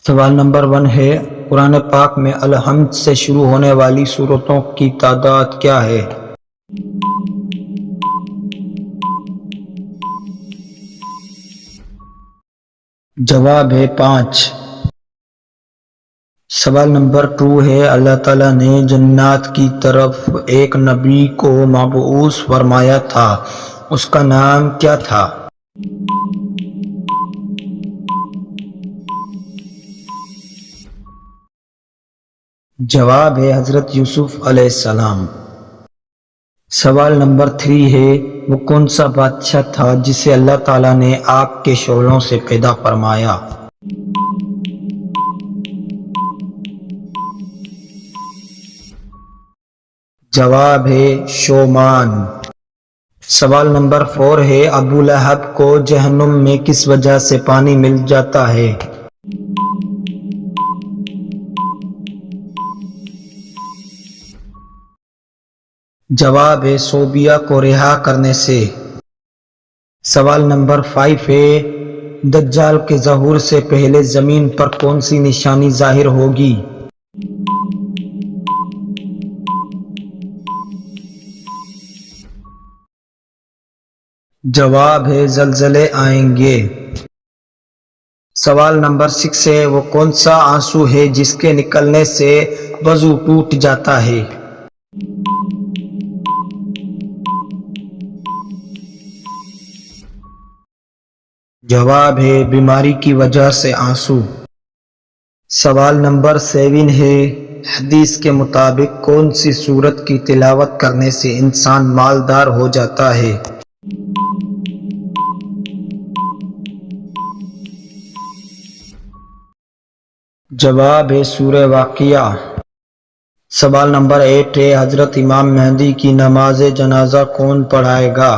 سوال نمبر 1 ہے، قرآن پاک میں الحمد سے شروع ہونے والی سورتوں کی تعداد کیا ہے؟ جواب ہے 5۔ سوال نمبر 2 ہے، اللہ تعالیٰ نے جنات کی طرف ایک نبی کو مبعوث فرمایا تھا، اس کا نام کیا تھا؟ جواب ہے حضرت یوسف علیہ السلام۔ سوال نمبر 3 ہے، وہ کون سا بادشاہ تھا جسے اللہ تعالیٰ نے آگ کے شعلوں سے پیدا فرمایا؟ جواب ہے شومان۔ سوال نمبر 4 ہے، ابو لہب کو جہنم میں کس وجہ سے پانی مل جاتا ہے؟ جواب ہے صوبیہ کو رہا کرنے سے۔ سوال نمبر 5 ہے، دجال کے ظہور سے پہلے زمین پر کون سی نشانی ظاہر ہوگی؟ جواب ہے زلزلے آئیں گے۔ سوال نمبر 6 ہے، وہ کون سا آنسو ہے جس کے نکلنے سے وضو ٹوٹ جاتا ہے؟ جواب ہے بیماری کی وجہ سے آنسو۔ سوال نمبر 7 ہے، حدیث کے مطابق کون سی سورت کی تلاوت کرنے سے انسان مالدار ہو جاتا ہے؟ جواب ہے سورہ واقعہ۔ سوال نمبر 8 ہے، حضرت امام مہدی کی نماز جنازہ کون پڑھائے گا؟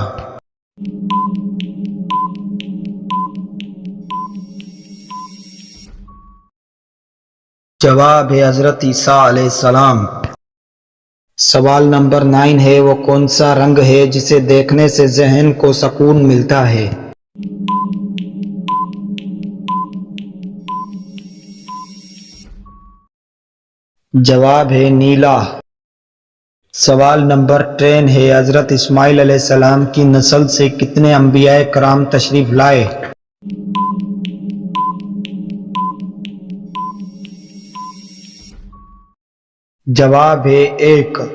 جواب ہے حضرت عیسیٰ علیہ السلام۔ سوال نمبر 9 ہے، وہ کون سا رنگ ہے جسے دیکھنے سے ذہن کو سکون ملتا ہے؟ جواب ہے نیلا۔ سوال نمبر 10 ہے، حضرت اسماعیل علیہ السلام کی نسل سے کتنے انبیاء کرام تشریف لائے؟ جواب ہے 1۔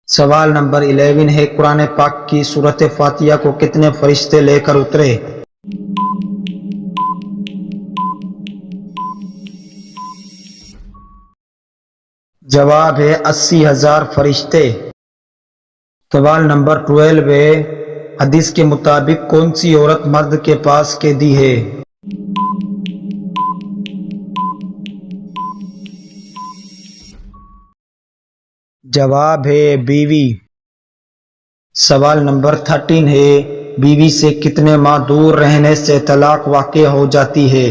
سوال نمبر 11 ہے، قرآن پاک کی سورۃ فاتحہ کو کتنے فرشتے لے کر اترے؟ جواب ہے 80,000 فرشتے۔ سوال نمبر 12 ہے، حدیث کے مطابق کون سی عورت مرد کے پاس قیدی ہے؟ جواب ہے بیوی۔ سوال نمبر 13 ہے، بیوی سے کتنے ماہ دور رہنے سے طلاق واقع ہو جاتی ہے؟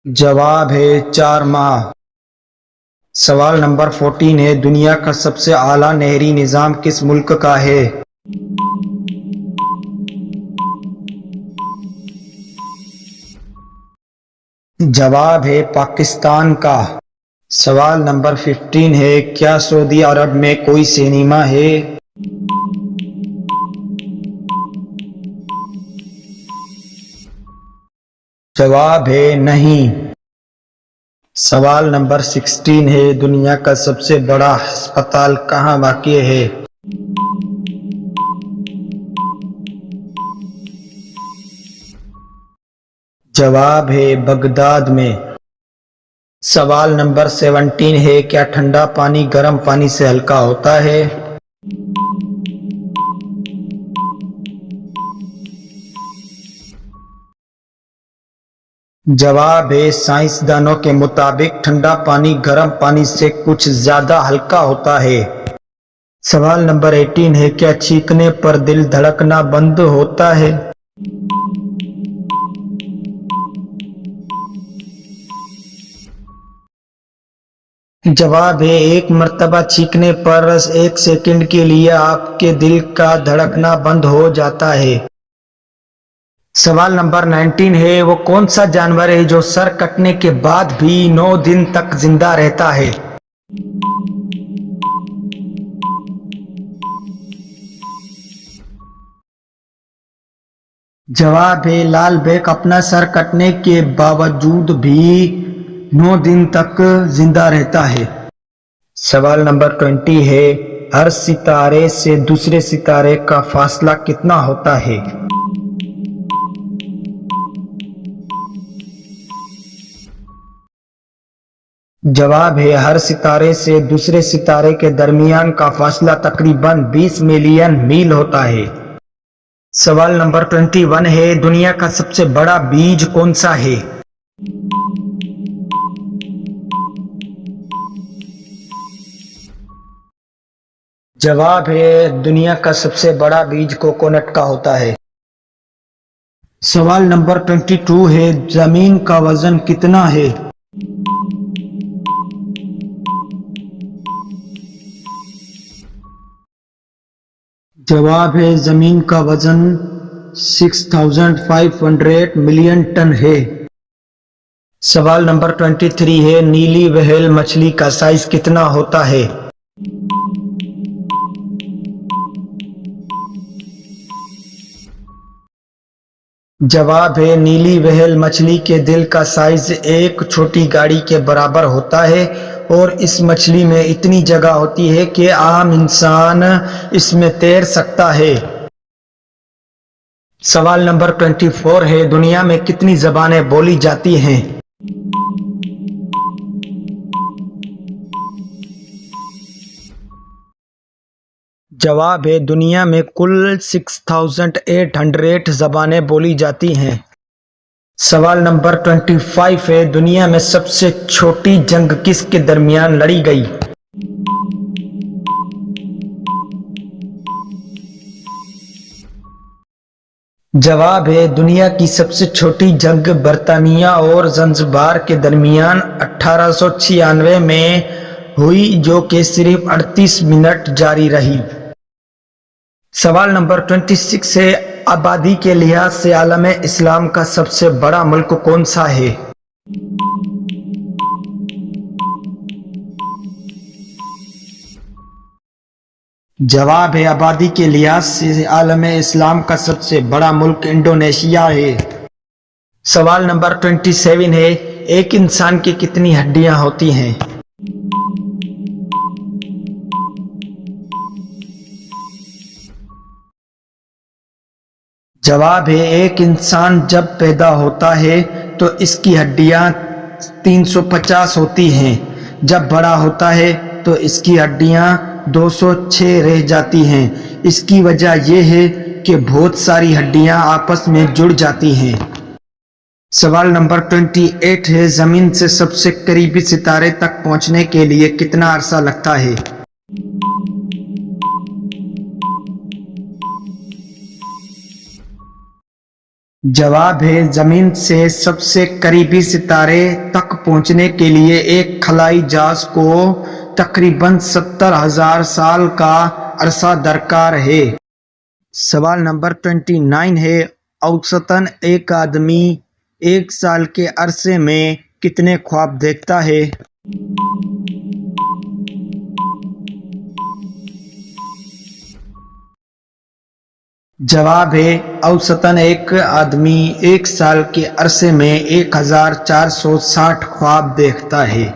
جواب ہے 4 ماہ۔ سوال نمبر 14 ہے، دنیا کا سب سے اعلیٰ نہری نظام کس ملک کا ہے؟ جواب ہے پاکستان کا۔ سوال نمبر 15 ہے، کیا سعودی عرب میں کوئی سینما ہے؟ جواب ہے نہیں۔ سوال نمبر 16 ہے، دنیا کا سب سے بڑا ہسپتال کہاں واقع ہے؟ جواب ہے بغداد میں۔ سوال نمبر 17 ہے، کیا ٹھنڈا پانی گرم پانی سے ہلکا ہوتا ہے؟ جواب ہے سائنسدانوں کے مطابق ٹھنڈا پانی گرم پانی سے کچھ زیادہ ہلکا ہوتا ہے۔ سوال نمبر 18 ہے، کیا چھینکنے پر دل دھڑکنا بند ہوتا ہے؟ जवाब है, एक मर्तबा छींकने पर 1 सेकंड के लिए आपके दिल का धड़कना बंद हो जाता है। सवाल नंबर 19 है, वो कौन सा जानवर है जो सर कटने के बाद भी 9 दिन तक जिंदा रहता है? जवाब है, लाल बेक अपना सर कटने के बावजूद भी 9 दिन तक जिंदा रहता है। सवाल नंबर 20 है, हर सितारे से दूसरे सितारे का फासला कितना होता है? जवाब है, हर सितारे से दूसरे सितारे के दरमियान का फासला तकरीबन 20 मिलियन मील होता है। सवाल नंबर 21 है, दुनिया का सबसे बड़ा बीज कौन सा है? जवाब है, दुनिया का सबसे बड़ा बीज कोकोनट का होता है। सवाल नंबर 22 है, जमीन का वजन कितना है? जवाब है, जमीन का वजन 6500 मिलियन टन है। सवाल नंबर 23 है, नीली व्हेल मछली का साइज कितना होता है? जवाब है, नीली व्हेल मछली के दिल का साइज एक छोटी गाड़ी के बराबर होता है और इस मछली में इतनी जगह होती है कि आम इंसान इसमें तैर सकता है। सवाल नंबर 24 है, दुनिया में कितनी ज़बानें बोली जाती हैं? जवाब है, दुनिया में कुल 6800 ज़बानें बोली जाती हैं। सवाल नंबर 25 है, दुनिया में सबसे छोटी जंग किसके दरमियान लड़ी गई? जवाब है, दुनिया की सबसे छोटी जंग बर्तानिया और ज़ंज़बार के दरमियान 1896 में हुई, जो कि सिर्फ 38 मिनट जारी रही। सवाल नंबर 26 है, आबादी के लिहाज से आलम इस्लाम का सबसे बड़ा मुल्क कौन सा है? जवाब है, आबादी के लिहाज से आलम इस्लाम का सबसे बड़ा मुल्क इंडोनेशिया है। सवाल नंबर 27 है, एक इंसान की कितनी हड्डियां होती हैं? जवाब है, एक इंसान जब पैदा होता है तो इसकी हड्डियां 350 होती हैं। जब बड़ा होता है तो इसकी हड्डियां 206 रह जाती हैं। इसकी वजह यह है कि बहुत सारी हड्डियां आपस में जुड़ जाती हैं। सवाल नंबर 28 है, जमीन से सबसे करीबी सितारे तक पहुंचने के लिए कितना अरसा लगता है? जवाब है, जमीन से सबसे करीबी सितारे तक पहुंचने के लिए एक खलाई जहाज को तकरीबन 70,000 साल का अरसा दरकार है। सवाल नंबर 29 है, औसतन एक आदमी 1 साल के अरसे में कितने ख्वाब देखता है? जवाब है, औसतन एक आदमी 1 साल के अरसे में 1460 ख्वाब देखता है।